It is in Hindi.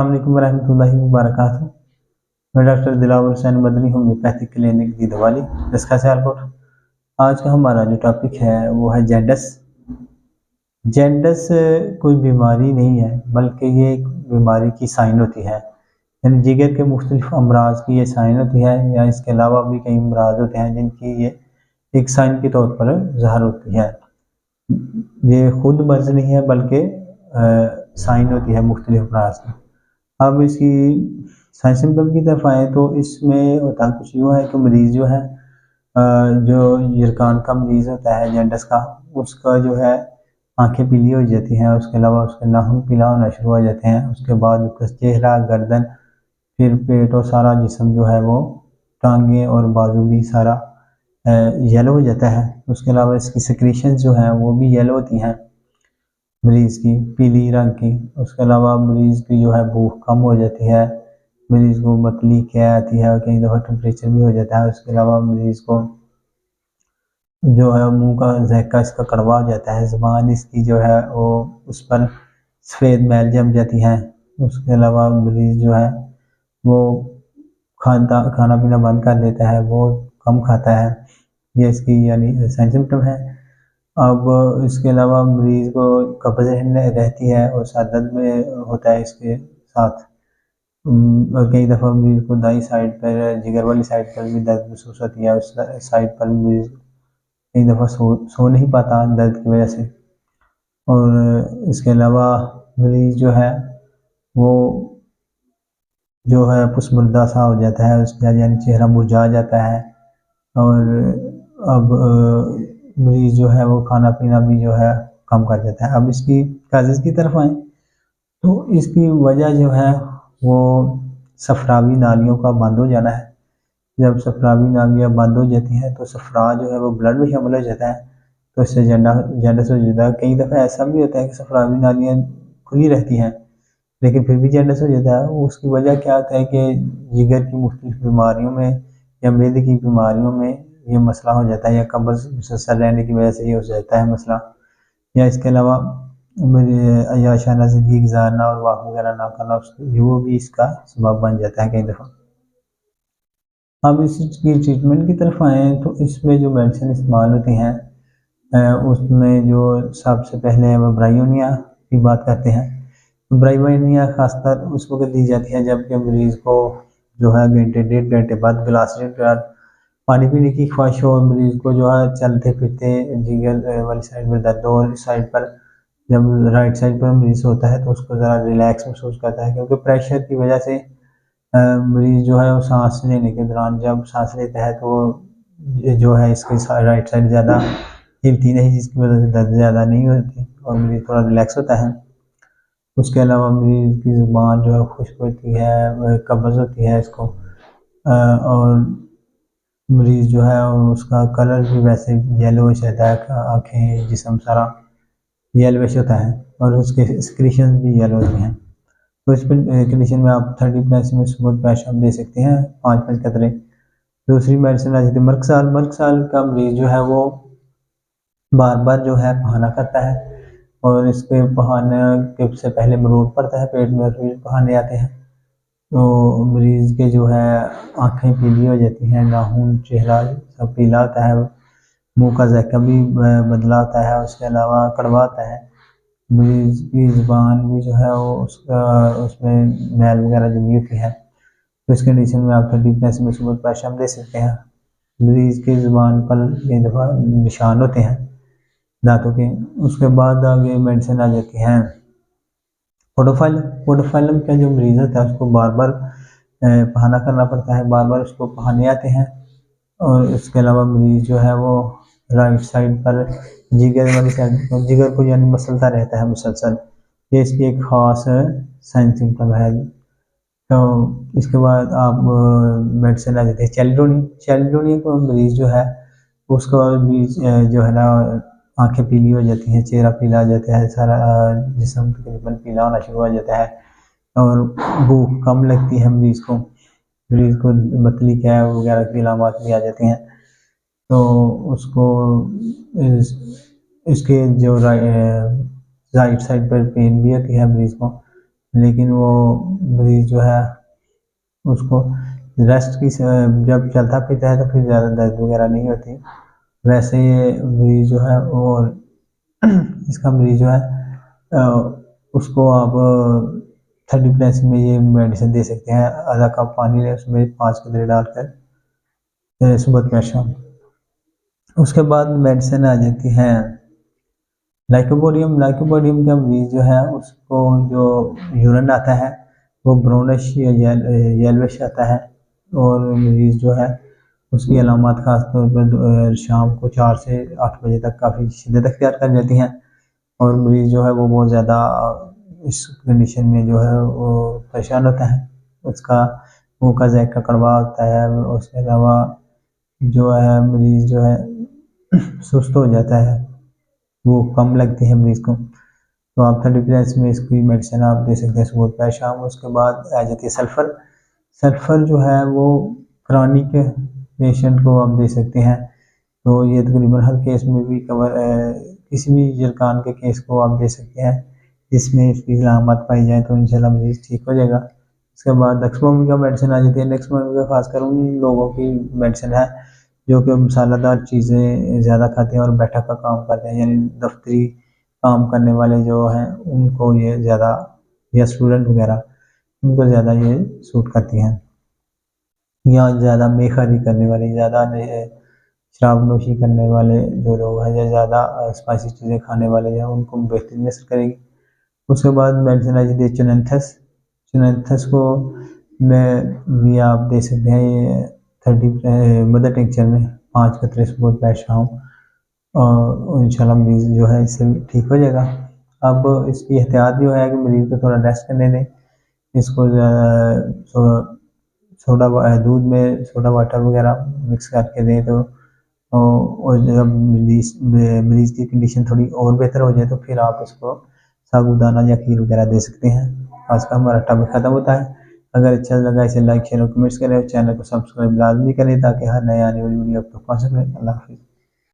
अस्सलामुअलैकुम वरहमतुल्लाहि वबरकातुहू। मैं doctor Dilawar Hussain Madani, homeopathic clinic दी दवाली इसका सियालकोट। आज का हमारा जो टॉपिक है वो है जॉन्डिस। जॉन्डिस कोई बीमारी नहीं है, बल्कि ये एक बीमारी की साइन होती है, यानी जिगर के मुख्तलिफ अमराज की ये साइन होती है, या इसके अलावा भी कई अमराज होते हैं जिनकी ये एक साइन के तौर पर ज़ाहिर होती है। ये खुद मर्ज नहीं है, बल्कि साइन होती है मुख्तलिफ अमराज की। अब इसकी साइन सिम्टम की तरफ आए तो इसमें होता कुछ यूँ है कि मरीज़ जो है जो यरकान का मरीज़ होता है जॉन्डिस का, उसका जो है आंखें पीली हो जाती हैं, उसके अलावा उसके नाखून पीला होना शुरू हो जाते हैं, उसके बाद उसका चेहरा, गर्दन, फिर पेट और सारा जिस्म जो है वो, टांगें और बाजू भी सारा येलो हो जाता है। उसके अलावा इसकी सिक्रीशन जो है वो भी येलो होती हैं मरीज़ की, पीली रंग की। उसके अलावा मरीज़ की जो है भूख कम हो जाती है, मरीज़ को मतली क्या आती है, कई दफ़ा टेम्परेचर भी हो जाता है। उसके अलावा मरीज़ को जो है मुंह का ज़ायका इसका कड़वा हो जाता है, ज़ुबान इसकी जो है वो उस पर सफ़ेद मैल जम जाती हैं। उसके अलावा मरीज़ जो है वो खाना पीना बंद कर देता है, बहुत कम खाता है। ये इसकी यानी साइन सिम्टम है। अब इसके अलावा मरीज़ को कब्ज़ रहती है और सर दर्द में होता है इसके साथ। और कई दफ़ा मरीज़ को दाईं साइड पर, जिगर वाली साइड पर भी दर्द महसूस होती है। उस साइड पर मरीज़ कई दफ़ा सो नहीं पाता दर्द की वजह से। और इसके अलावा मरीज़ जो है वो जो है पुसमुर्दा सा हो जाता है, उसका यानी चेहरा मुरझा जाता है। और अब मरीज़ जो है वो खाना पीना भी जो है कम कर देता है। अब इसकी काज़ेज़ की तरफ आएँ तो इसकी वजह जो है वो सफरावी नालियों का बंद हो जाना है। जब सफरावी नालियाँ बंद हो जाती हैं तो सफरा जो है वो ब्लड में शामिल हो जाता है, तो इससे जॉन्डिस हो जाता है। कई दफ़ा ऐसा भी होता है कि सफरावी नालियाँ खुली रहती हैं, लेकिन फिर भी जॉन्डिस हो जाता है। उसकी वजह क्या होता है कि जिगर की मुख्तलिफ बीमारियों में या मेदे की बीमारियों में ये मसला हो जाता है, या कब्ज़ मुसलसल रहने की वजह से ये हो जाता है मसला, या इसके अलावा अय्याशाना ज़िंदगी गुज़ारना और वॉक वगैरह ना करना, वो भी इसका सबब बन जाता है कई दफ़ा। अब इसकी ट्रीटमेंट की तरफ आएँ तो इसमें जो मेडिसिन इस्तेमाल होती हैं उसमें जो सबसे पहले हम ब्रायोनिया की बात करते हैं। ब्रायोनिया खासकर उस वक्त दी जाती है जबकि मरीज़ को जो है घंटे, डेढ़ घंटे बाद, गिलास डेढ़ गिलास पानी पीने की ख्वाहिश हो, और मरीज़ को जो है चलते फिरते जिगर वाली साइड में दर्द हो, और इस साइड पर जब राइट साइड पर मरीज़ होता है तो उसको ज़रा रिलैक्स महसूस करता है, क्योंकि प्रेशर की वजह से मरीज़ जो है वो सांस लेने के दौरान जब सांस लेता है तो जो है इसकी राइट साइड ज़्यादा हिलती नहीं, जिसकी वजह से दर्द ज़्यादा नहीं होती और मरीज़ थोड़ा रिलैक्स होता है। उसके अलावा मरीज़ की ज़ुबान जो है खुश्क होती है, कब्ज़ होती है इसको, और मरीज़ जो है उसका कलर भी वैसे येलोइश रहता है, आँखें, जिस्म सारा येलोइश होता है, और उसके सिक्रीशन भी येलो होती हैं। तो इस कंडीशन में आप 30 में सुबह पैराशम दे सकते हैं, 5-5 कतरे। दूसरी मेडिसिन आ जाती है मर्कसाल। मर्कसाल का मरीज़ जो है वो बार बार जो है पहाना करता है, और इसके पहाने के से पहले मरोड़ पड़ता है पेट में, फिर पहाने आते हैं तो मरीज़ के जो है आँखें पीली हो जाती हैं, नाखून, चेहरा सब पीला होता है, मुंह का जायका भी बदला होता है, उसके अलावा कड़वा होता है। मरीज़ की ज़ुबान भी जो है वो उसमें मैल वगैरह जमी होती है। तो इस कंडीशन में आप 30 में सुबह पैराशम दे सकते हैं। मरीज़ की ज़ुबान पर कई दफ़ा निशान होते हैं दाँतों के। उसके बाद आगे मेडिसिन आ जाती हैं पोडोफाइलम। पोडोफाइलम का जो मरीज़ होता है उसको बार बार पहाना करना पड़ता है, बार बार उसको पहाने आते हैं। और इसके अलावा मरीज़ जो है वो राइट साइड पर जिगर वाली साइड, जिगर को यानी मसलता रहता है मुसलसल। ये इसकी एक ख़ास साइन सिम्टम है। तो इसके बाद आप मेडिसिन आ जाती है चेल्डोनिया। चेल्डोनिया को मरीज़ जो है उसका भी जो है ना आँखें पीली हो जाती हैं, चेहरा पीला हो जाता है, सारा जिस्म तकरीबन पीला होना शुरू हो जाता है, और भूख कम लगती है मरीज़ को। मरीज़ को मतली क्या वगैरह की अलामात भी आ जाती हैं। तो उसको इसके जो राइट साइड पर पेन भी होती है मरीज़ को, लेकिन वो मरीज जो है उसको रेस्ट की जब चलता फिरता है तो फिर ज़्यादा दर्द वगैरह नहीं होती। वैसे ये मरीज जो है वो इसका मरीज जो है उसको आप 30 में ये मेडिसिन दे सकते हैं। आधा कप पानी लें, उसमें 5 कतरे डालकर सुबह दोपहर शाम। उसके बाद मेडिसिन आ जाती है लाइकोपोडियम। लाइकोपोडियम का मरीज जो है उसको जो यूरिन आता है वो ब्राउनिश या येलोइश आता है, और मरीज जो है उसकी अलामत खास तौर पर शाम को 4 से 8 बजे तक काफ़ी शिद्दत अख्तियार कर जाती हैं, और मरीज जो है वो बहुत ज़्यादा इस कंडीशन में जो है वो परेशान होता है। उसका मुंह का जायका कड़वा होता है, उसके अलावा जो है मरीज जो है सुस्त हो जाता है, वो कम लगती है मरीज को। तो आप 30 में इसकी मेडिसिन आप दे सकते हैं सुबह दोपहर शाम। उसके बाद आ जाती है सल्फ़र। सल्फ़र जो है वो क्रॉनिक पेशेंट को आप दे सकते हैं। तो ये तकरीबन हर केस में भी कवर किसी भी जरकान के केस को आप दे सकते हैं जिसमें इसकी अलामत पाई जाए, तो इंशाल्लाह मरीज ठीक हो जाएगा। उसके बाद डेक्सामेथासोन का मेडिसिन आ जाती है। डेक्सामेथासोन का खासकर उन लोगों की मेडिसिन है जो कि मसालेदार चीज़ें ज़्यादा खाते हैं और बैठक का काम करते हैं, यानी दफ्तरी काम करने वाले जो हैं उनको ये ज़्यादा, या स्टूडेंट वगैरह, उनको ज़्यादा ये सूट करती हैं। या ज़्यादा बेखारी करने वाले, ज़्यादा शराब नोशी करने वाले जो लोग हैं, या ज़्यादा स्पाइसी चीज़ें खाने वाले हैं, उनको बेहतरीन असर करेगी। उसके बाद मेडिसिन आ जाती है चुनंथस। चुनंथस को में भी आप दे सकते हैं। ये 30 मदर टिंचर में 5 कतरे सुबह दोपहर शाम, और इंशाल्लाह मरीज जो है इससे ठीक हो जाएगा। अब इसकी एहतियात जो है कि मरीज को थोड़ा रेस्ट करने दें। इसको सोडा दूध में सोडा वाटर वगैरह मिक्स करके दें, तो और जब मरीज की कंडीशन थोड़ी और बेहतर हो जाए तो फिर आप इसको साबूदाना या खीर वगैरह दे सकते हैं। आज का हमारा टॉपिक खत्म होता है। अगर अच्छा लगा इसे लाइक शेयर और कमेंट्स करें और चैनल को सब्सक्राइब लाजमी करें ताकि हर नए आने वाली वीडियो आप तक पहुँच सके। अल्लाह हाफिज़।